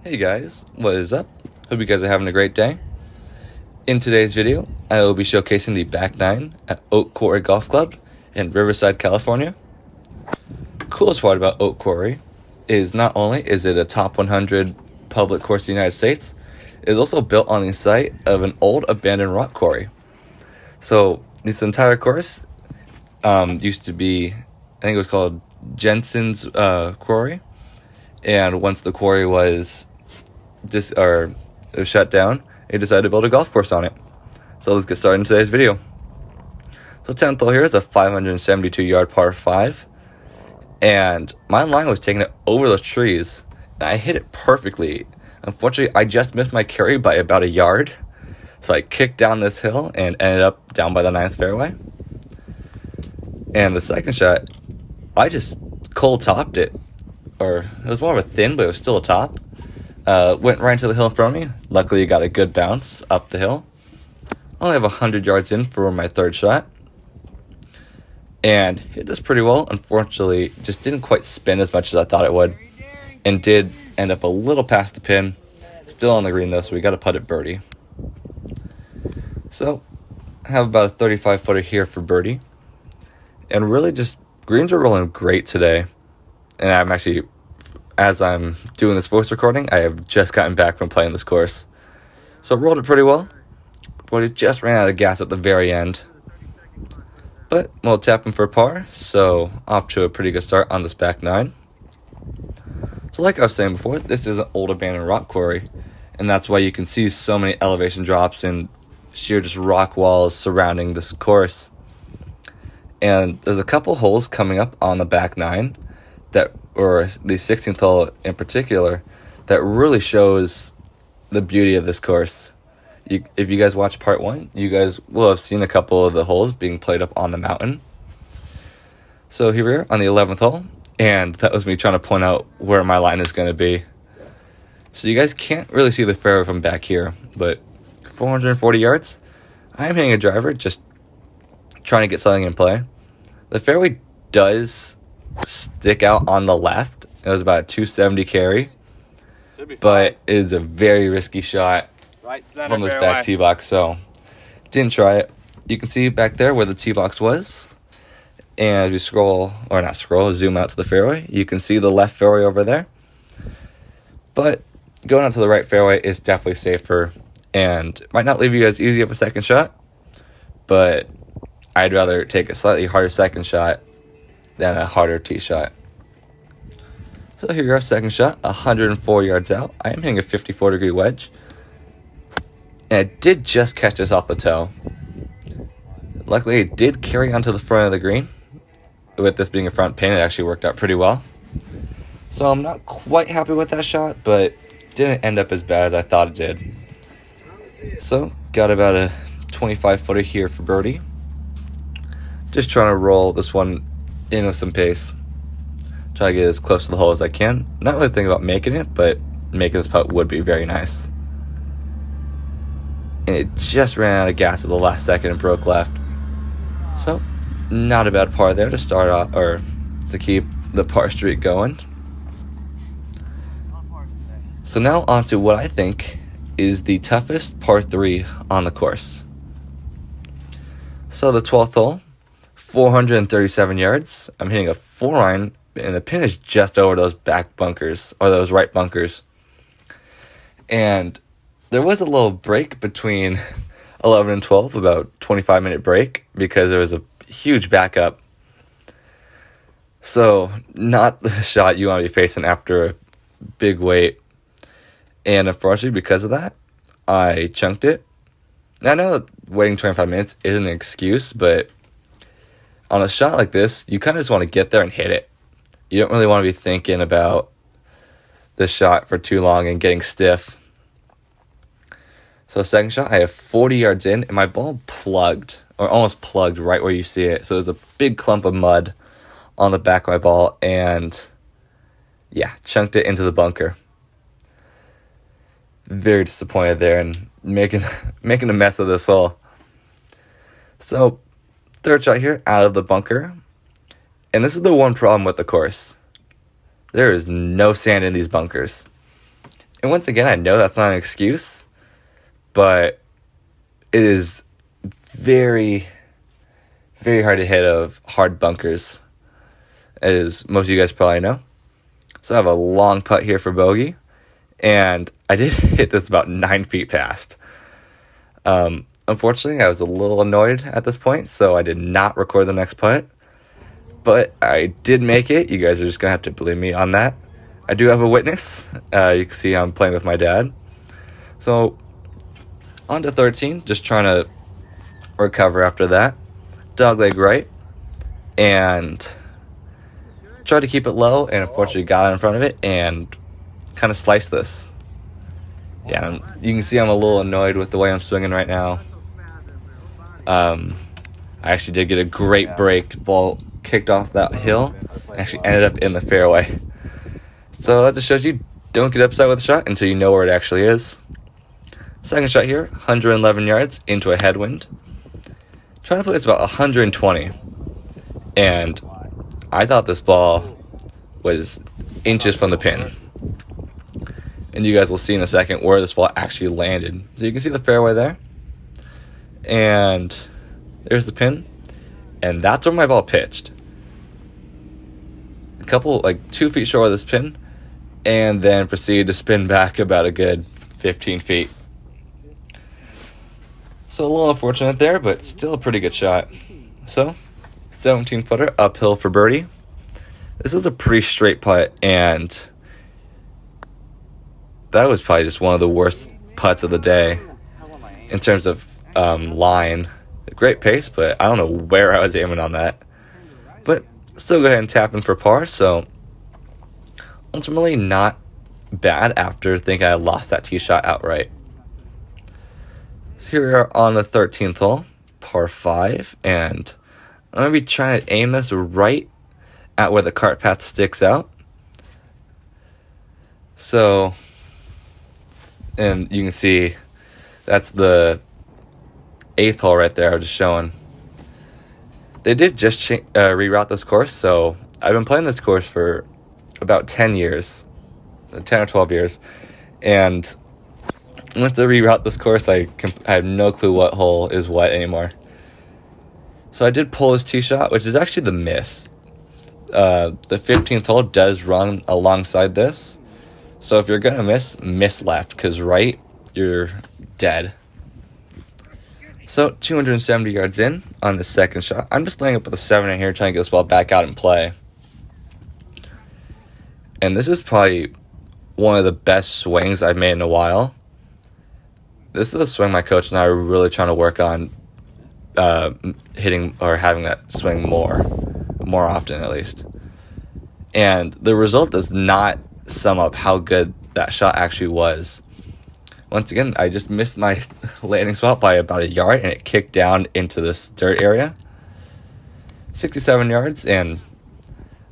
Hey guys, what is up? Hope you guys are having a great day. In today's video, I will be showcasing the back nine at Oak Quarry Golf Club in Riverside, California. Coolest part about Oak Quarry is not only is it a top 100 public course in the United States, it is also built on the site of an old abandoned rock quarry. So this entire course used to be, I think it was called Jensen's Quarry, and once the quarry was shut down, they decided to build a golf course on it. So let's get started in today's video. So 10th hole here is a 572-yard par 5, and my line was taking it over those trees, and I hit it perfectly. Unfortunately, I just missed my carry by about a yard, so I kicked down this hill and ended up down by the 9th fairway. And the second shot, I just cold topped it, or it was more of a thin, but it was still a top. Went right into the hill in front of me. Luckily, got a good bounce up the hill. Only have 100 yards in for my third shot, and hit this pretty well. Unfortunately, just didn't quite spin as much as I thought it would, and did end up a little past the pin. Still on the green though, so we got to putt it birdie. So, have about a 35-footer here for birdie, and really just greens are rolling great today. And I'm actually, as I'm doing this voice recording, I have just gotten back from playing this course. So rolled it pretty well, but it just ran out of gas at the very end. But we'll tap him for a par, so off to a pretty good start on this back nine. So like I was saying before, this is an old abandoned rock quarry, and that's why you can see so many elevation drops and sheer just rock walls surrounding this course. And there's a couple holes coming up on the back nine or the 16th hole in particular, that really shows the beauty of this course. If you guys watch part one, you guys will have seen a couple of the holes being played up on the mountain. So here we are on the 11th hole, and that was me trying to point out where my line is going to be. So you guys can't really see the fairway from back here, but 440 yards. I'm hitting a driver, just trying to get something in play. The fairway does stick out on the left. It was about a 270 carry, but it is a very risky shot from this back tee box, so didn't try it. You can see back there where the tee box was, and as you zoom out to the fairway, you can see the left fairway over there. But going out to the right fairway is definitely safer, and might not leave you guys easy of a second shot, but I'd rather take a slightly harder second shot than a harder tee shot. So here you are, second shot, 104 yards out. I am hitting a 54-degree wedge, and I did just catch this off the toe. Luckily, it did carry onto the front of the green. With this being a front pin, it actually worked out pretty well. So I'm not quite happy with that shot, but didn't end up as bad as I thought it did. So got about a 25-footer here for birdie. Just trying to roll this one in with some pace. Try to get as close to the hole as I can. Not really thinking about making it, but making this putt would be very nice. And it just ran out of gas at the last second and broke left. So, not a bad par there to start off, or to keep the par streak going. So now on to what I think is the toughest par 3 on the course. So the 12th hole, 437 yards. I'm hitting a 4-iron, and the pin is just over those back bunkers, or those right bunkers. And there was a little break between 11 and 12, about 25-minute break, because there was a huge backup. So not the shot you want to be facing after a big wait. And unfortunately, because of that, I chunked it. Now, I know that waiting 25 minutes isn't an excuse, but on a shot like this, you kind of just want to get there and hit it. You don't really want to be thinking about the shot for too long and getting stiff. So second shot, I have 40 yards in, and my ball plugged, or almost plugged right where you see it. So there's a big clump of mud on the back of my ball, and yeah, chunked it into the bunker. Very disappointed there, and making a mess of this hole. So third shot here, out of the bunker. And this is the one problem with the course. There is no sand in these bunkers. And once again, I know that's not an excuse, but it is very, very hard to hit of hard bunkers, as most of you guys probably know. So I have a long putt here for bogey, and I did hit this about 9 feet past. Unfortunately, I was a little annoyed at this point, so I did not record the next putt. But I did make it. You guys are just going to have to believe me on that. I do have a witness. You can see I'm playing with my dad. So, on to 13. Just trying to recover after that. Dogleg right. And tried to keep it low, and unfortunately got in front of it and kind of sliced this. Yeah, you can see I'm a little annoyed with the way I'm swinging right now. I actually did get a great break. Ball kicked off that hill and actually ended up in the fairway. So that just shows you don't get upset with a shot until you know where it actually is. Second shot here, 111 yards into a headwind. Trying to play this about 120. And I thought this ball was inches from the pin. And you guys will see in a second where this ball actually landed. So you can see the fairway there. And there's the pin. And that's where my ball pitched. A couple, 2 feet short of this pin. And then proceeded to spin back about a good 15 feet. So a little unfortunate there, but still a pretty good shot. So, 17-footer uphill for birdie. This was a pretty straight putt, and that was probably just one of the worst putts of the day in terms of line. Great pace, but I don't know where I was aiming on that. But still go ahead and tap in for par, so ultimately not bad after thinking I lost that tee shot outright. So here we are on the 13th hole, par 5, and I'm going to be trying to aim this right at where the cart path sticks out. So, and you can see that's the 8th hole right there I was just showing. They did just reroute this course, so I've been playing this course for about 10 years, 10 or 12 years, and once they reroute this course, I have no clue what hole is what anymore. So I did pull this tee shot, which is actually the miss. The 15th hole does run alongside this. So if you're going to miss left, because right, you're dead. So 270 yards in on the second shot. I'm just laying up with a 7 in here, trying to get this ball back out and play. And this is probably one of the best swings I've made in a while. This is a swing my coach and I are really trying to work on hitting or having that swing more often at least. And the result does not sum up how good that shot actually was. Once again, I just missed my landing spot by about a yard and it kicked down into this dirt area. 67 yards, and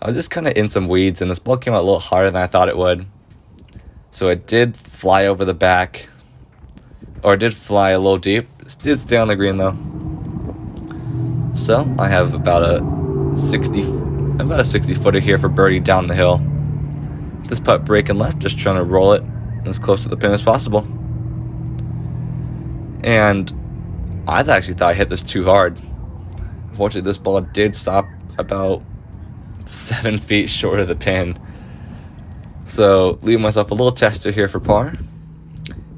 I was just kind of in some weeds, and this ball came out a little harder than I thought it would. So it did fly over the back, or it did fly a little deep. It did stay on the green though. So I have about a 60 footer here for birdie down the hill. This putt breaking left, just trying to roll it as close to the pin as possible. And I actually thought I hit this too hard. Unfortunately, this ball did stop about 7 feet short of the pin. So leaving myself a little tester here for par.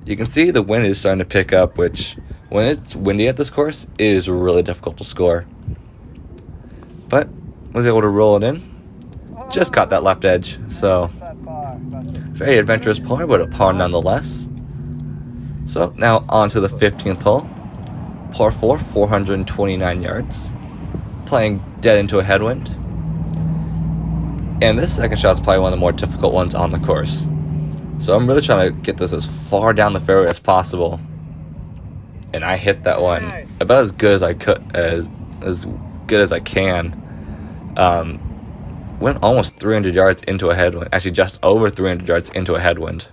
You can see the wind is starting to pick up, which when it's windy at this course, it is really difficult to score. But was able to roll it in. Just caught that left edge. So very adventurous par, but a par nonetheless. So now on to the 15th hole. Par 4, 429 yards. Playing dead into a headwind. And this second shot is probably one of the more difficult ones on the course. So I'm really trying to get this as far down the fairway as possible. And I hit that one about as good as I could, as good as I can. Went almost 300 yards into a headwind. Actually, just over 300 yards into a headwind.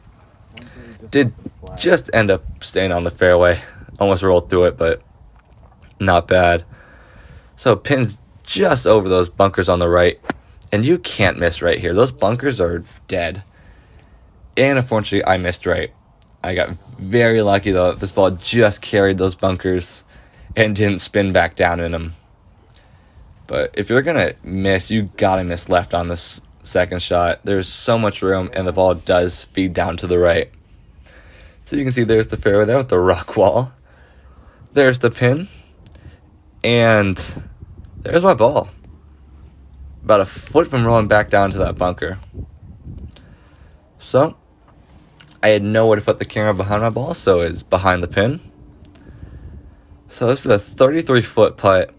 Did just end up staying on the fairway. Almost rolled through it, but not bad. So pins just over those bunkers on the right. And you can't miss right here. Those bunkers are dead. And unfortunately, I missed right. I got very lucky, though. This ball just carried those bunkers and didn't spin back down in them. But if you're going to miss, you got to miss left on this second shot. There's so much room, and the ball does feed down to the right. So you can see there's the fairway there with the rock wall. There's the pin. And there's my ball. About a foot from rolling back down to that bunker. So, I had nowhere to put the camera behind my ball, so it's behind the pin. So this is a 33-foot putt.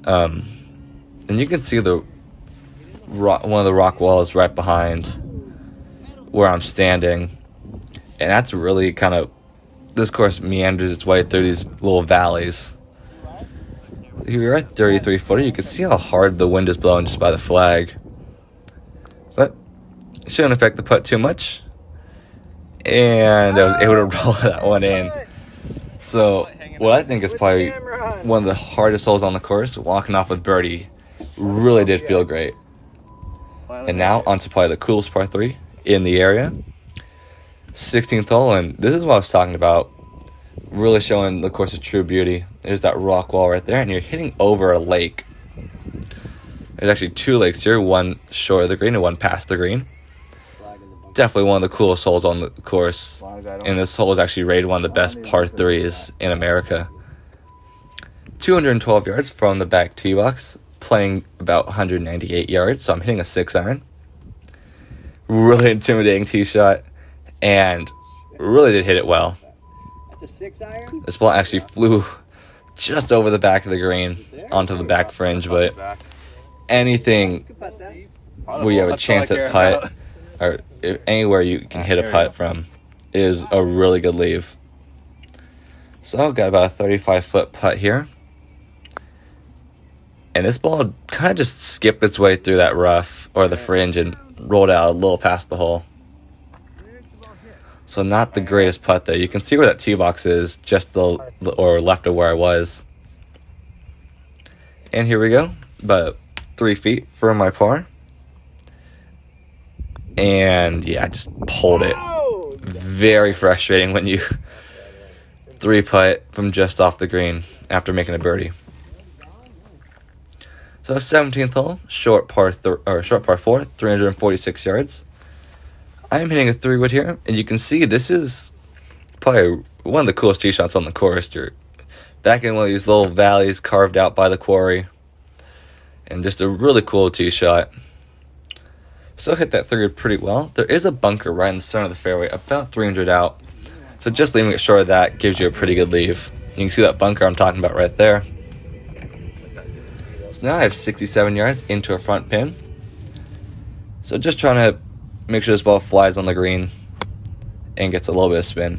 And you can see the one of the rock walls right behind where I'm standing. And that's really kind of, this course meanders its way through these little valleys. If you're a 33-footer, you can see how hard the wind is blowing just by the flag. But it shouldn't affect the putt too much. And I was able to roll that one in. So what I think is probably one of the hardest holes on the course, walking off with birdie, really did feel great. And now onto probably the coolest par 3 in the area. 16th hole, and this is what I was talking about. Really showing the course's true beauty. There's that rock wall right there, and you're hitting over a lake. There's actually 2 lakes here, one short of the green and one past the green. Definitely one of the coolest holes on the course. And this hole is actually rated one of the best par 3s in America. 212 yards from the back tee box, playing about 198 yards, so I'm hitting a 6-iron. Really intimidating tee shot, and really did hit it well. It's a 6-iron? This ball actually flew just over the back of the green onto the back fringe, but anything where you have a chance at putt, or anywhere you can hit a putt from, is a really good leave. So I've got about a 35-foot putt here. And this ball kind of just skipped its way through that rough, or the fringe, and rolled out a little past the hole. So not the greatest putt there. You can see where that tee box is, just or left of where I was. And here we go, about 3 feet from my par. And yeah, I just pulled it. Very frustrating when you 3-putt from just off the green after making a birdie. So 17th hole, short par 4, 346 yards. I'm hitting a 3-wood here, and you can see this is probably one of the coolest tee shots on the course. You're back in one of these little valleys carved out by the quarry, and just a really cool tee shot. Still hit that 3-wood pretty well. There is a bunker right in the center of the fairway, about 300 out, so just leaving it short of that gives you a pretty good leave. You can see that bunker I'm talking about right there. So now I have 67 yards into a front pin. So just trying to make sure this ball flies on the green and gets a little bit of spin.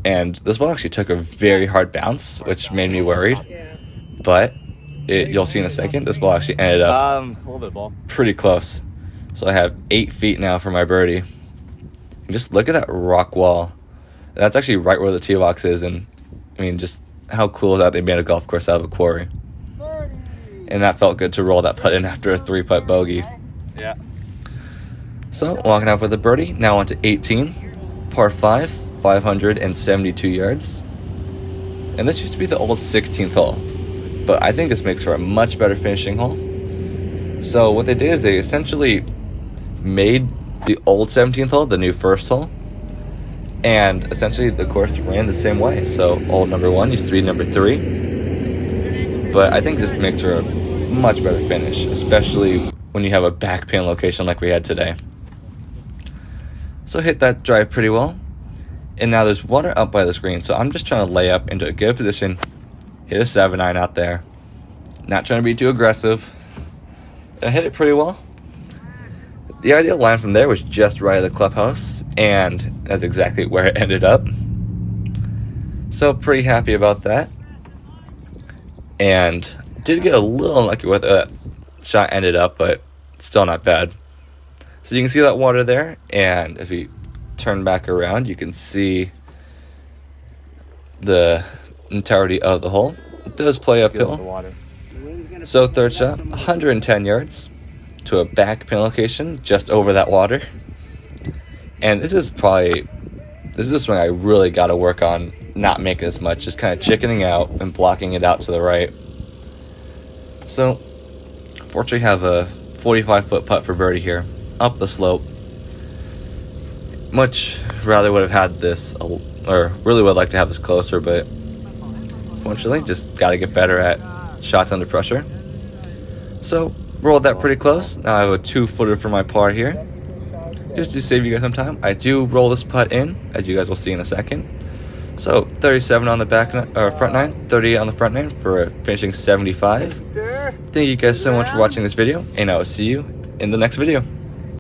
And this ball actually took a very hard bounce, which made me worried. But you'll see in a second, this ball actually ended up a little bit of ball. Pretty close. So I have 8 feet now for my birdie. And just look at that rock wall. That's actually right where the tee box is. And I mean, just how cool is that they made a golf course out of a quarry. And that felt good to roll that putt in after a 3-putt bogey. Yeah. So, walking out with a birdie. Now on to 18. Par 5, 572 yards. And this used to be the old 16th hole. But I think this makes for a much better finishing hole. So, what they did is they essentially made the old 17th hole the new first hole. And essentially the course ran the same way. So, old number 1 used to be number 3. But I think this makes for a much better finish, especially when you have a back pin location like we had today. So hit that drive pretty well. And now there's water up by the screen, so I'm just trying to lay up into a good position, hit a 7-9 out there. Not trying to be too aggressive. I hit it pretty well. The ideal line from there was just right of the clubhouse, and that's exactly where it ended up. So pretty happy about that. And did get a little unlucky with that shot ended up, but still not bad. So you can see that water there, and if you turn back around, you can see the entirety of the hole. It does play uphill. So third shot, 110 yards to a back pin location just over that water. And this is something I really got to work on, not making as much, just kind of chickening out and blocking it out to the right. So, fortunately, have a 45-foot putt for birdie here, up the slope. Much rather would have had this, or really would like to have this closer, but fortunately, just got to get better at shots under pressure. So, rolled that pretty close. Now I have a 2-footer for my par here. Just to save you guys some time, I do roll this putt in, as you guys will see in a second. So, 37 on the front nine, 30 on the front nine for a finishing 75. Thank you guys so much for watching this video, and I will see you in the next video.